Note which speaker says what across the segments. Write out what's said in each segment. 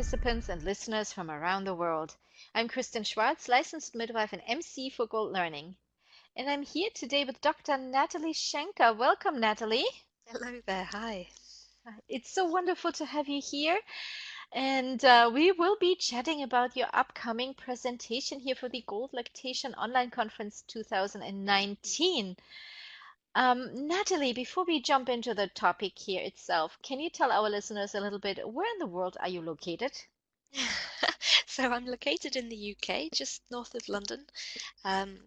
Speaker 1: participants and listeners from around the world. I'm Kristen Schwartz, licensed midwife and MC for Gold Learning. And I'm here today with Dr. Natalie Shenker. Welcome, Natalie.
Speaker 2: Hello there. Hi.
Speaker 1: It's so wonderful to have you here. And we will be chatting about your upcoming presentation here for the Gold Lactation Online Conference 2019. Natalie, before we jump into the topic here itself, can you tell our listeners a little bit where in the world are you located?
Speaker 2: So I'm located in the UK, just north of London, um,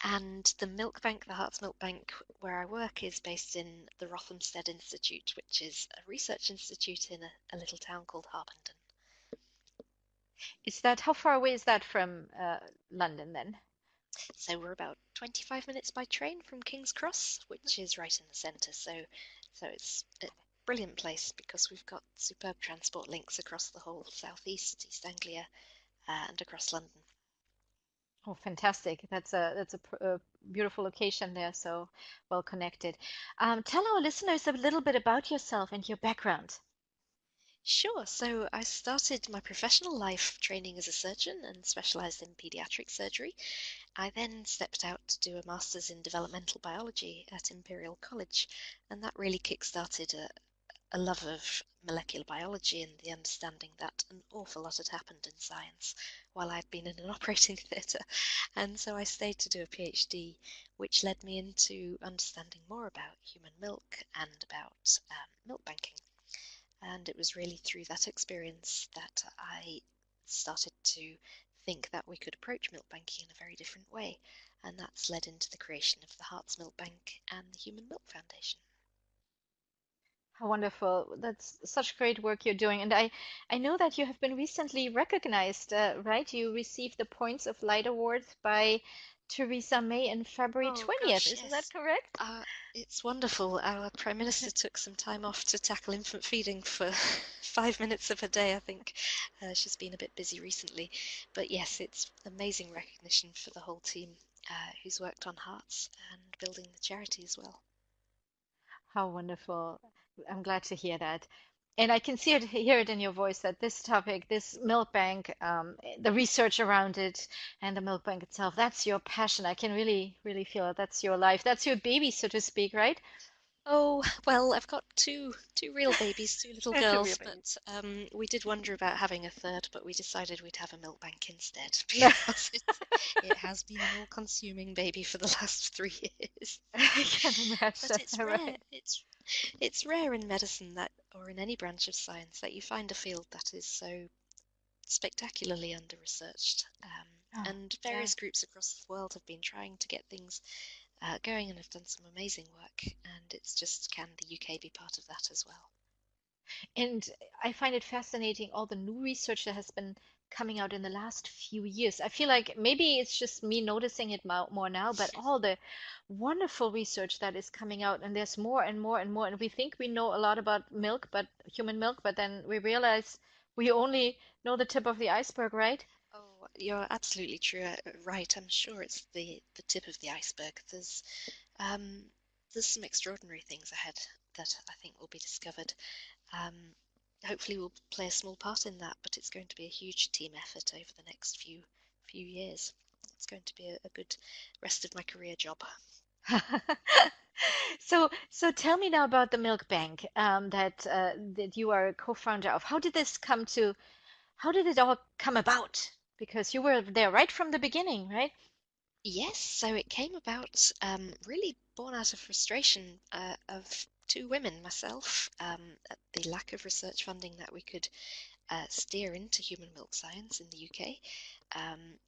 Speaker 2: and the milk bank, the Hearts Milk Bank, where I work, is based in the Rothamsted Institute, which is a research institute in a little town called Harpenden.
Speaker 1: How far away is that from London then?
Speaker 2: So we're about 25 minutes by train from King's Cross, which is right in the centre. So it's a brilliant place because we've got superb transport links across the whole southeast, East Anglia, and across London.
Speaker 1: Oh, fantastic. That's a beautiful location there, so well connected. Tell our listeners a little bit about yourself and your background.
Speaker 2: Sure. So I started my professional life training as a surgeon and specialized in pediatric surgery. I then stepped out to do a master's in developmental biology at Imperial College, and that really kick-started a love of molecular biology and the understanding that an awful lot had happened in science while I'd been in an operating theatre. And so I stayed to do a PhD, which led me into understanding more about human milk and about milk banking. And it was really through that experience that I started to think that we could approach milk banking in a very different way. And that's led into the creation of the Hearts Milk Bank and the Human Milk Foundation.
Speaker 1: How wonderful. That's such great work you're doing. And I know that you have been recently recognized, right? You received the Points of Light Award by Theresa May in February
Speaker 2: Oh
Speaker 1: 20th.
Speaker 2: gosh,
Speaker 1: Isn't that
Speaker 2: yes.
Speaker 1: correct?
Speaker 2: It's wonderful. Our Prime Minister took some time off to tackle infant feeding for 5 minutes of a day, I think. She's been a bit busy recently. But yes, it's amazing recognition for the whole team who's worked on Hearts and building the charity as well.
Speaker 1: How wonderful. I'm glad to hear that. And I can hear it in your voice that this topic, this milk bank, the research around it, and the milk bank itself, that's your passion. I can really, really feel it. That's your life. That's your baby, so to speak, right?
Speaker 2: Oh, well, I've got two real babies, two little
Speaker 1: Two real
Speaker 2: girls,
Speaker 1: babies.
Speaker 2: but we did wonder about having a third, but we decided we'd have a milk bank instead because it has been an all-consuming baby for the last 3 years.
Speaker 1: I can
Speaker 2: But
Speaker 1: imagine.
Speaker 2: it's
Speaker 1: All
Speaker 2: rare.
Speaker 1: right.
Speaker 2: It's rare in medicine that, or in any branch of science, that you find a field that is so spectacularly under-researched.
Speaker 1: Oh,
Speaker 2: And
Speaker 1: yeah.
Speaker 2: various groups across the world have been trying to get things going and have done some amazing work. And it's just, can the UK be part of that as well?
Speaker 1: And I find it fascinating all the new research that has been coming out in the last few years. I feel like maybe it's just me noticing it more now, but all the wonderful research that is coming out, and there's more and more and more. And we think we know a lot about milk, but human milk, but then we realize we only know the tip of the iceberg, right?
Speaker 2: Oh, you're absolutely true. Right. I'm sure it's the tip of the iceberg. Um, there's some extraordinary things ahead that I think will be discovered. Um, Hopefully we'll play a small part in that, but it's going to be a huge team effort over the next few years. It's going to be a good rest of my career job.
Speaker 1: So tell me now about the milk bank that you are a co-founder of. How did it all come about? Because you were there right from the beginning, right?
Speaker 2: Yes, so it came about really born out of frustration of two women, myself, at the lack of research funding that we could steer into human milk science in the UK, um,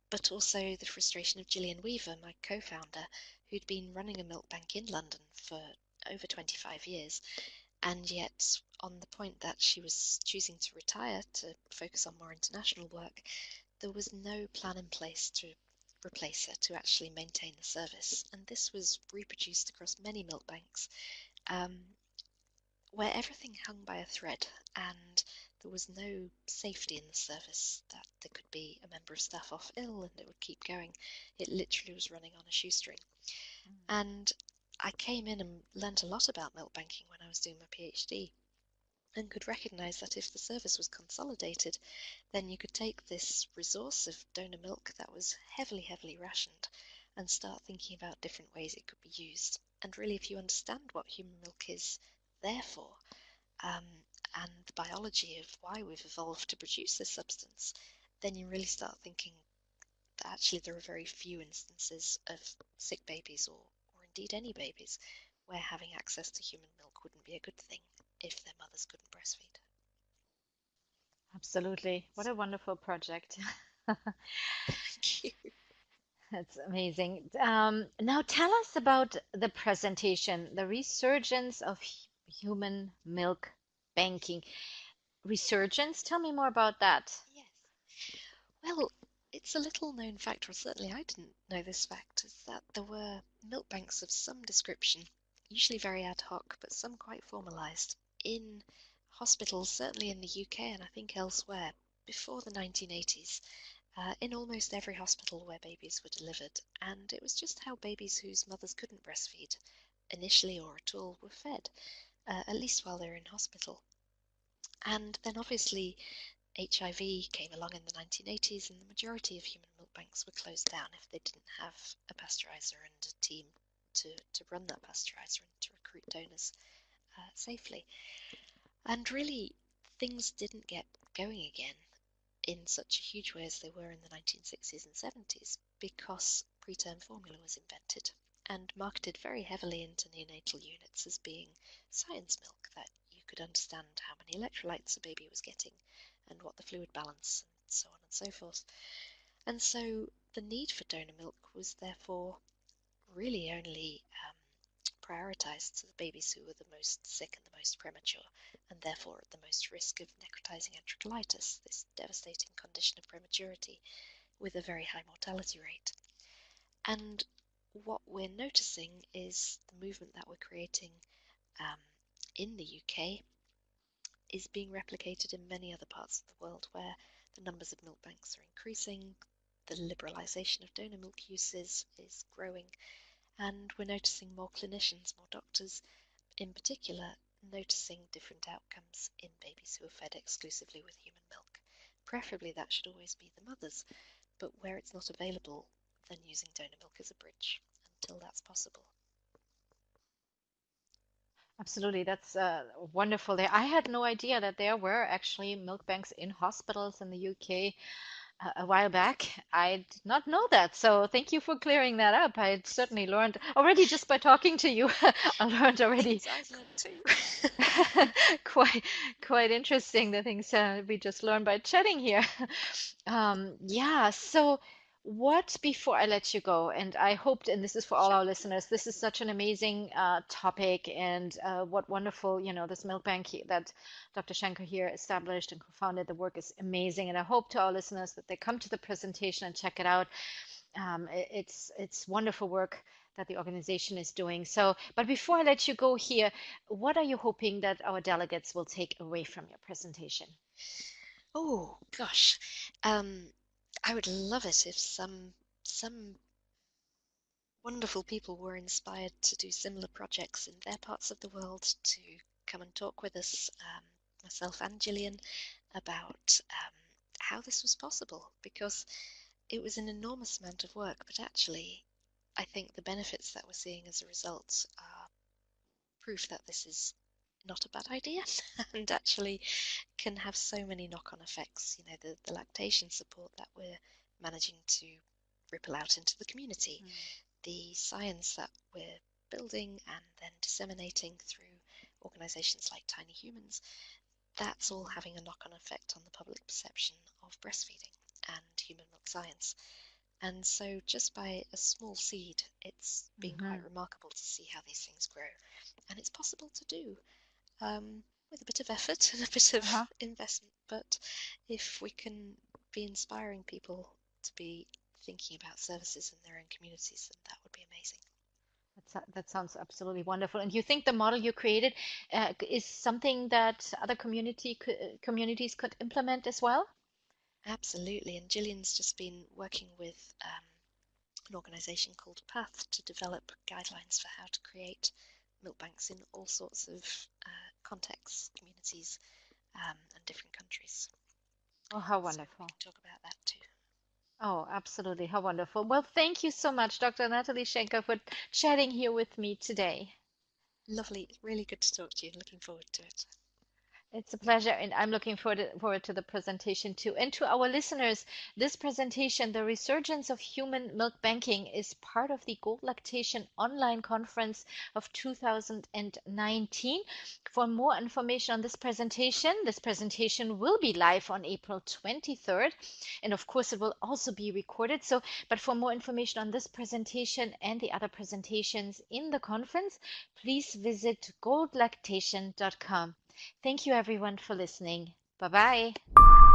Speaker 2: but also the frustration of Gillian Weaver, my co-founder, who'd been running a milk bank in London for over 25 years, and yet on the point that she was choosing to retire to focus on more international work, there was no plan in place to replace her, to actually maintain the service. And this was reproduced across many milk banks, um, where everything hung by a thread and there was no safety in the service, that there could be a member of staff off ill and it would keep going. It literally was running on a shoestring. And I came in and learnt a lot about milk banking when I was doing my PhD. and could recognize that if the service was consolidated, then you could take this resource of donor milk that was heavily, heavily rationed and start thinking about different ways it could be used. And really, if you understand what human milk is there for, um, and the biology of why we've evolved to produce this substance, then you really start thinking that actually there are very few instances of sick babies, or indeed any babies, where having access to human milk wouldn't be a good thing if their mothers couldn't breastfeed.
Speaker 1: Absolutely. What a wonderful project.
Speaker 2: Thank you.
Speaker 1: That's amazing. Now tell us about the presentation, the resurgence of human milk banking. Resurgence? Tell me more about that.
Speaker 2: Yes. Well, it's a little known fact, or certainly I didn't know this fact, is that there were milk banks of some description, usually very ad hoc, but some quite formalised, in hospitals, certainly in the UK and I think elsewhere, before the 1980s, in almost every hospital where babies were delivered. And it was just how babies whose mothers couldn't breastfeed initially or at all were fed, at least while they're in hospital. And then obviously HIV came along in the 1980s, and the majority of human milk banks were closed down if they didn't have a pasteurizer and a team to run that pasteurizer and to recruit donors safely. And really, things didn't get going again in such a huge way as they were in the 1960s and 70s because preterm formula was invented and marketed very heavily into neonatal units as being science milk, that you could understand how many electrolytes a baby was getting and what the fluid balance and so on and so forth. And so the need for donor milk was therefore really only prioritised to the babies who were the most sick and the most premature, and therefore at the most risk of necrotizing enterocolitis, this devastating condition of prematurity with a very high mortality rate. And what we're noticing is the movement that we're creating um, in the UK is being replicated in many other parts of the world where the numbers of milk banks are increasing, the liberalisation of donor milk uses is growing, and we're noticing more clinicians, more doctors in particular, noticing different outcomes in babies who are fed exclusively with human milk. Preferably that should always be the mothers, but where it's not available, then using donor milk as a bridge until that's possible.
Speaker 1: Absolutely, that's wonderful there. I had no idea that there were actually milk banks in hospitals in the UK a while back. I did not know that. So thank you for clearing that up. I had certainly learned already just by talking to you. I learned already
Speaker 2: Things I've learned too.
Speaker 1: quite quite interesting the things we just learned by chatting here. Yeah, so what before I let you go, and I hoped, and this is for all
Speaker 2: Sure.
Speaker 1: our listeners, this is such an amazing topic, and what wonderful, this milk bank that Dr. Shenker here established and co-founded. The work is amazing, and I hope to our listeners that they come to the presentation and check it out. It's wonderful work that the organization is doing. So, but before I let you go here, what are you hoping that our delegates will take away from your presentation?
Speaker 2: Oh gosh, um, I would love it if some wonderful people were inspired to do similar projects in their parts of the world to come and talk with us, myself and Gillian, about how this was possible because it was an enormous amount of work, but actually, I think the benefits that we're seeing as a result are proof that this is not a bad idea and actually can have so many knock-on effects. You know, the lactation support that we're managing to ripple out into the community, the science that we're building and then disseminating through organisations like Tiny Humans, that's all having a knock-on effect on the public perception of breastfeeding and human milk science. And so just by a small seed, it's been quite
Speaker 1: Mm-hmm.
Speaker 2: remarkable to see how these things grow. And it's possible to do with a bit of effort and a bit of
Speaker 1: Uh-huh.
Speaker 2: investment. But if we can be inspiring people to be thinking about services in their own communities, then that would be amazing.
Speaker 1: That sounds absolutely wonderful. And you think the model you created is something that other communities could implement as well?
Speaker 2: Absolutely. And Gillian's just been working with an organisation called Path to develop guidelines for how to create milk banks in all sorts of contexts, communities, and different countries.
Speaker 1: Oh, how
Speaker 2: So we
Speaker 1: wonderful.
Speaker 2: can talk about that too.
Speaker 1: Oh, absolutely. How wonderful. Well, thank you so much, Dr. Natalie Shenker, for chatting here with me today.
Speaker 2: Lovely, really good to talk to you. Looking forward to it.
Speaker 1: It's a pleasure, and I'm looking forward to the presentation too. And to our listeners, this presentation, The Resurgence of Human Milk Banking, is part of the Gold Lactation Online Conference of 2019. For more information on this presentation will be live on April 23rd, and of course, it will also be recorded. But for more information on this presentation and the other presentations in the conference, please visit goldlactation.com. Thank you everyone for listening. Bye bye.